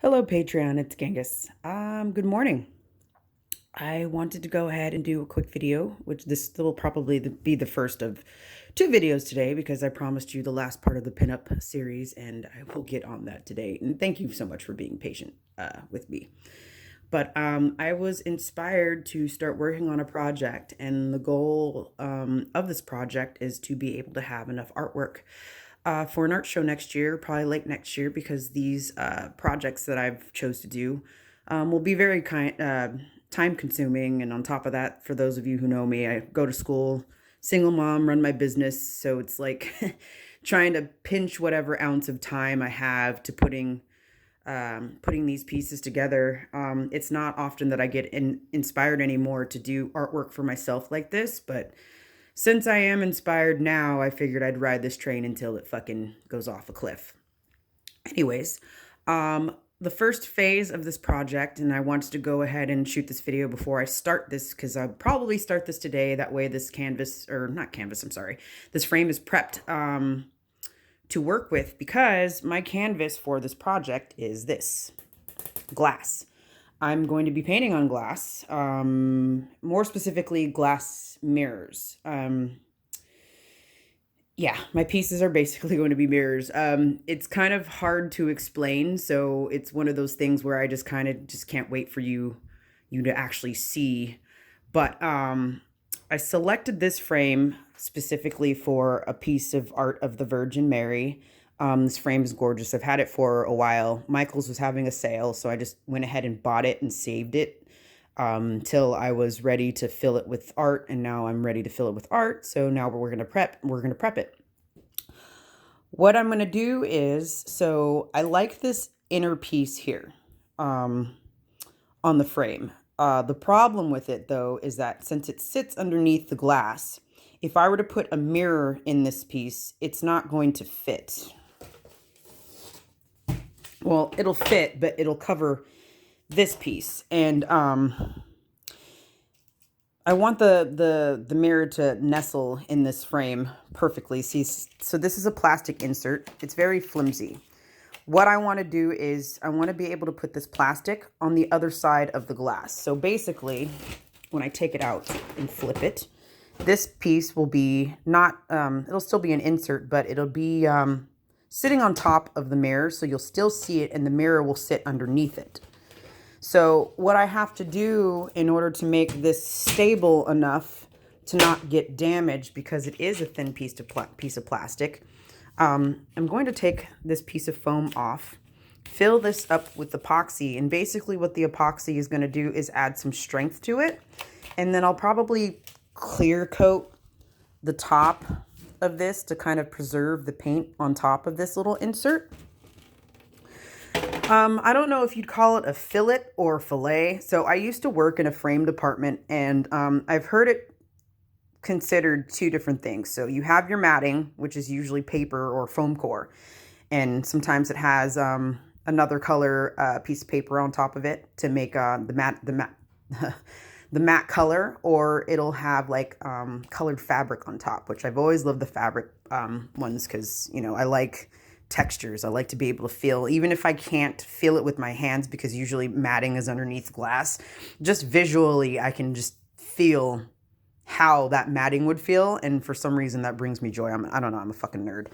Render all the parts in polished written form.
Hello, Patreon. It's Genghis. Good morning. I wanted to go ahead and do a quick video, which this will probably be the first of two videos today because I promised you the last part of the pinup series, and I will get on that today. And thank you so much for being patient with me. But I was inspired to start working on a project, and the goal of this project is to be able to have enough artwork for an art show next year, probably late next year, because these projects that I've chose to do will be very time consuming. And on top of that, for those of you who know me, I go to school, single mom, run my business, so it's like trying to pinch whatever ounce of time I have to putting these pieces together. It's not often that I get inspired anymore to do artwork for myself like this, but since I am inspired now, I figured I'd ride this train until it fucking goes off a cliff. Anyways, the first phase of this project, and I wanted to go ahead and shoot this video before I start this because I'll probably start this today. That way, this canvas, or not canvas, I'm sorry, this frame is prepped to work with, because my canvas for this project is this glass. I'm going to be painting on glass, more specifically glass mirrors. Yeah, my pieces are basically going to be mirrors. It's kind of hard to explain, so it's one of those things where I just kind of just can't wait for you to actually see. But I selected this frame specifically for a piece of art of the Virgin Mary. This frame is gorgeous. I've had it for a while. Michael's was having a sale, so I just went ahead and bought it and saved it till I was ready to fill it with art, and now I'm ready to fill it with art. So now we're gonna prep it. What I'm gonna do is, so I like this inner piece here on the frame. The problem with it, though, is that since it sits underneath the glass, if I were to put a mirror in this piece, it's not going to fit. Well, it'll fit, but it'll cover this piece. And I want the mirror to nestle in this frame perfectly. See, so this is a plastic insert. It's very flimsy. What I want to do is I want to be able to put this plastic on the other side of the glass. So basically, when I take it out and flip it, this piece will be not, it'll still be an insert, but it'll be sitting on top of the mirror. So you'll still see it and the mirror will sit underneath it. So what I have to do in order to make this stable enough to not get damaged, because it is a thin piece of plastic, I'm going to take this piece of foam off, fill this up with epoxy, and basically what the epoxy is going to do is add some strength to it, and then I'll probably clear coat the top of this to kind of preserve the paint on top of this little insert. I don't know if you'd call it a fillet or fillet. So I used to work in a frame department, and I've heard it considered two different things. So you have your matting, which is usually paper or foam core, and sometimes it has another color piece of paper on top of it to make the matte color, or it'll have like colored fabric on top, which I've always loved the fabric ones because, you know, I like textures. I like to be able to feel, even if I can't feel it with my hands, because usually matting is underneath glass, just visually I can just feel how that matting would feel, and for some reason that brings me joy. I don't know, I'm a fucking nerd.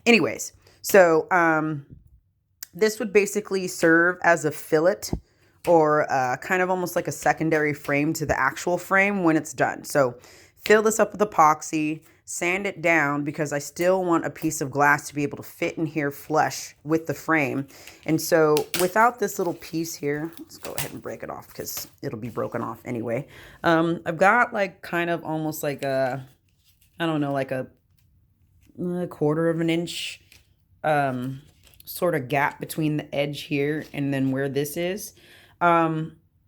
Anyways, so this would basically serve as a fillet, or kind of almost like a secondary frame to the actual frame when it's done. So fill this up with epoxy, sand it down, because I still want a piece of glass to be able to fit in here flush with the frame. And so without this little piece here, let's go ahead and break it off because it'll be broken off anyway. I've got like kind of almost like a, I don't know, like a quarter of an inch sort of gap between the edge here and then where this is.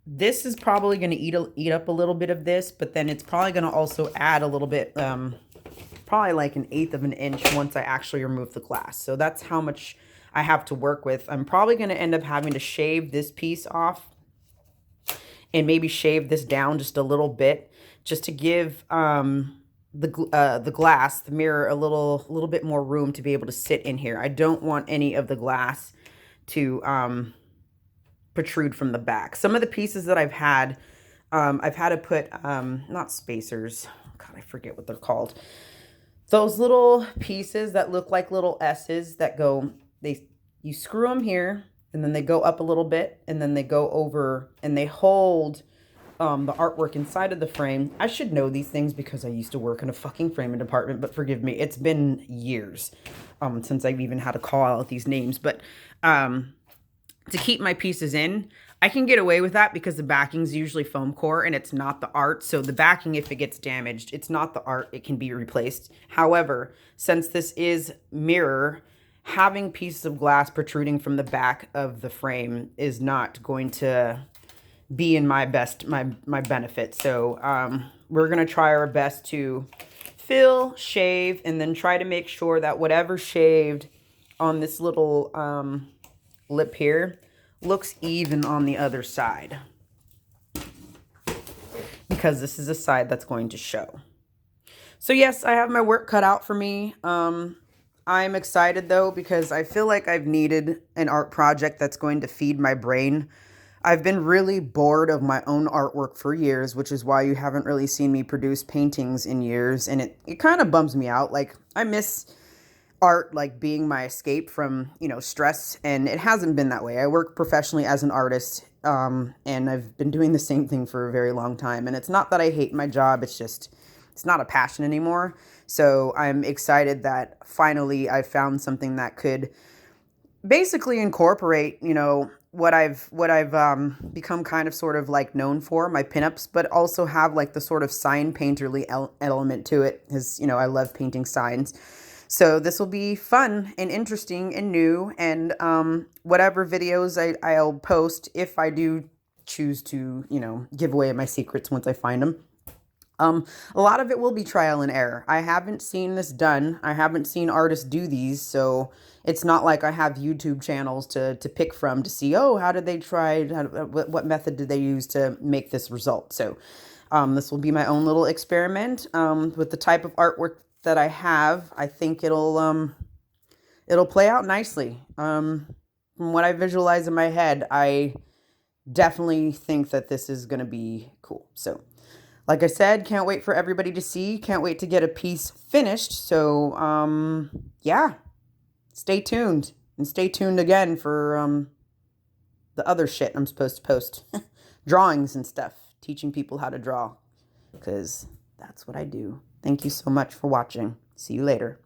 This is probably going to eat up a little bit of this, but then it's probably going to also add a little bit, probably like 1/8 of an inch once I actually remove the glass. So that's how much I have to work with. I'm probably going to end up having to shave this piece off and maybe shave this down just a little bit, just to give the glass, the mirror, a little bit more room to be able to sit in here. I don't want any of the glass to protrude from the back. Some of the pieces that I've had to put, not spacers. God, I forget what they're called. Those little pieces that look like little S's that go, you screw them here and then they go up a little bit and then they go over and they hold the artwork inside of the frame. I should know these things because I used to work in a fucking framing department, but forgive me, it's been years since I've even had to call out these names. But to keep my pieces in, I can get away with that because the backing's usually foam core and it's not the art. So the backing, if it gets damaged, it's not the art, it can be replaced. However, since this is mirror, having pieces of glass protruding from the back of the frame is not going to be in my benefit. So we're going to try our best to fill, shave, and then try to make sure that whatever shaved on this little lip here looks even on the other side, because this is a side that's going to show. So yes, I have my work cut out for me. I'm excited though, because I feel like I've needed an art project that's going to feed my brain. I've been really bored of my own artwork for years, which is why you haven't really seen me produce paintings in years. And it kind of bums me out. Like, I miss art like being my escape from, stress, and it hasn't been that way. I work professionally as an artist, and I've been doing the same thing for a very long time. And it's not that I hate my job, it's just, it's not a passion anymore. So I'm excited that finally I found something that could basically incorporate, what I've become kind of sort of like known for, my pinups, but also have like the sort of sign painterly element to it, because, I love painting signs. So this will be fun and interesting and new, and whatever videos I'll post, if I do choose to, give away my secrets once I find them. A lot of it will be trial and error. I haven't seen this done. I haven't seen artists do these, so it's not like I have YouTube channels to pick from to see, oh, how did they try, what method did they use to make this result? So this will be my own little experiment with the type of artwork that I have. I think it'll play out nicely. From what I visualize in my head, I definitely think that this is going to be cool. So like I said, can't wait for everybody to see. Can't wait to get a piece finished. So, yeah, stay tuned. And stay tuned again for the other shit I'm supposed to post. Drawings and stuff. Teaching people how to draw. Because that's what I do. Thank you so much for watching. See you later.